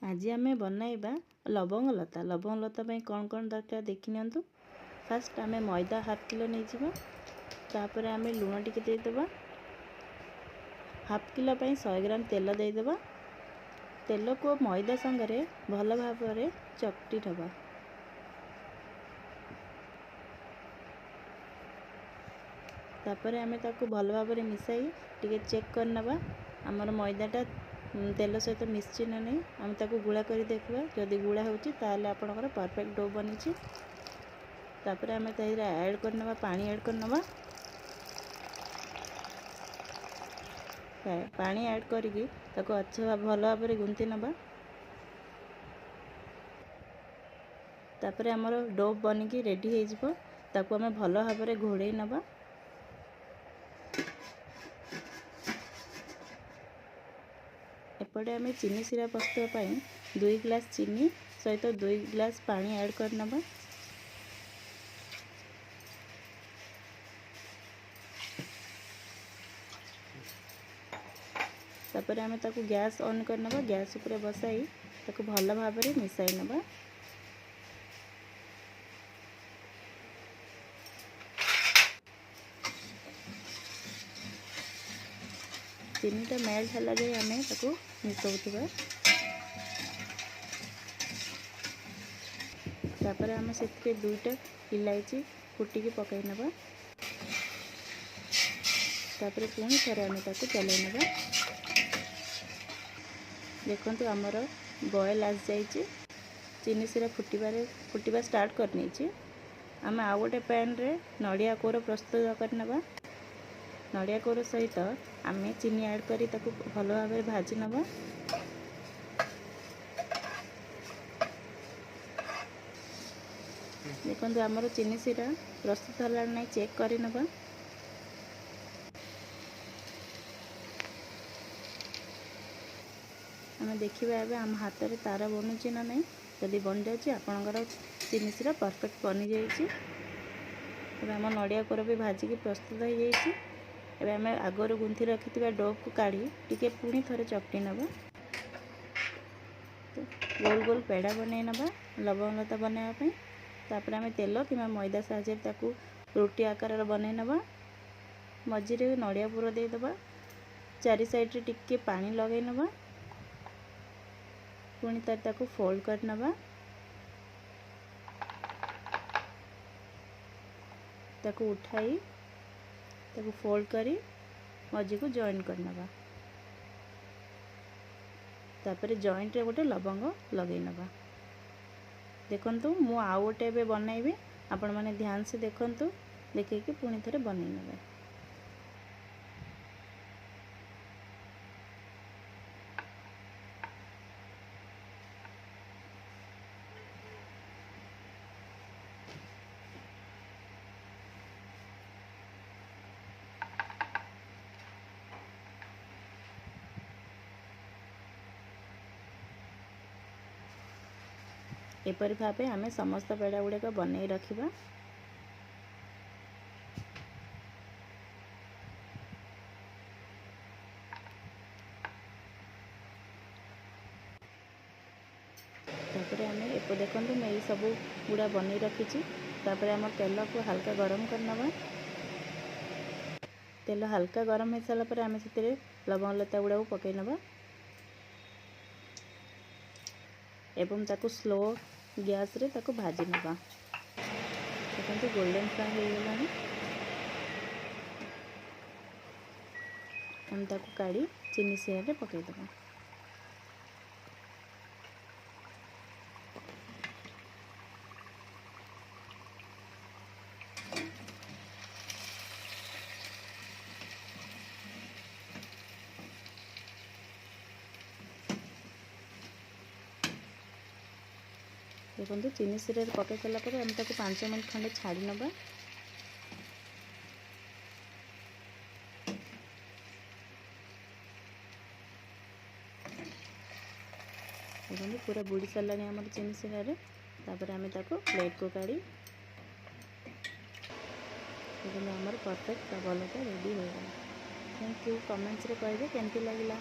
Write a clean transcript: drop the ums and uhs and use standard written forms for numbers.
आज आम बनइबा लवंग लता। लवंग लता कौन कौन दरकार देखि नियंतु। फास्ट आम मैदा हाफ किलो नहीं जीवा, तापर आम लुण टिके देदेबा। हाफ किलो 100 ग्राम तेल देदेबा। तेल को मैदा संगे भल भाव चकटी नवा। तापर आम ताको भल भाव मिसाई टिके चेक करनवा आमर मैदाटा तेल सहित मिसी ना नहीं। आम ताको गुड़ा कर देखा, जदि गुड़ा होची ताले आपनकर परफेक्ट डो बनी। तापर आम ऐड करनवा, पानी ऐड करनवा। पानी ऐड करिकी ताको अच्छा भल भाव गुंथी नवा। तापर आमर डो बनिकी रेडी हो जिवो। ताको आम भल भाव घोड़े नवा। एपटे आम चीनी सिरा प्रस्तुत 2 ग्लास चीनी सहित 2 ग्लास पानी ऐड करनवा। तापर आम ताको गैस ऑन करनवा। गैस ऊपर बसाई ताको भल भाव मिसाई नवा। चीनीटा मेल्ट होला जाए आम ताको मिसौथिबा। तापर आम से 2टा इलायची फुटिकी पकई नवा। तापर पुणी थरे आम ताको चलाई नवा। देखंतु आमर बॉयल आस जाइए। चीनी सिरा फुटिबा स्टार्ट कर नहीं। आम आउ गोटे पैन रे नड़िया कोर प्रस्तुत करनवा। नड़िया कोर सहित आम चीनी ऐड करी ताको भल भाव भाजी नवा। देखो आमर चीनी सिरा प्रस्तुत है नहीं चेक कर नवा। आम देखा एवं आम हाथ में तार बनूची ना नहीं। जदि बन जाए आपणकर चीनी सिरा परफेक्ट बनी जाइए। आम नड़िया कोर भी भाजिकी प्रस्तुत हो जाइए। एबे आम आगर गुंथी रखि डो को काढ़ी टिके पुणी थरे चकटी नवा। गोल गोल पेड़ा बनई नवा लवंग लता बनवाई। तापर आम तेल कि मैदा साहाय्य ताकू रोटी आकार बनई नवा। मझिरे नड़िया पुर देदेबा। चारि साइड टिके पानी लगे नवा। पुणी ताकू फोल्ड कर नवा। ताकू उठाई ताकू फोल्ड करी मझी को जॉइन करनवा। तापर जॉइंट रे गोटे लवंग लगे नवा। देखंतु मु आउ गोटे बे बनइबे। आपण माने ध्यान से देखंतु, देखिए पुणी थरे बनई नवा। एपरी भाव आम समस्त पेड़ा गुड़ाक बनई रखा। तापर आम देखो मैं सब गुड़ा बनई रखी। तापर आम तेल को हल्का गरम करनवा। तेल हल्का गरम हो सारा पर आम से लवंग लता गुड़ा को पकई नवा। एवं ताको स्लो गैस रे ताको भाजी नवा। देखो गोल्डन फ्राई हो गला। हम ताको काढ़ी चीनी सिरा रे पकई दबा। देखो चीनी सिरा पकई सारा पर हम ताको 5 मिनट खंडे छाड़ी नवा। देखो पूरा बुड़ी सारा आम चीनी सिरा रे। तापर आम ताको प्लेट को काढ़ी आमर परफेक्ट लवंग लता रेडी हो गला। Thank you. कमेंट्स रे कहिबे केमती लागला।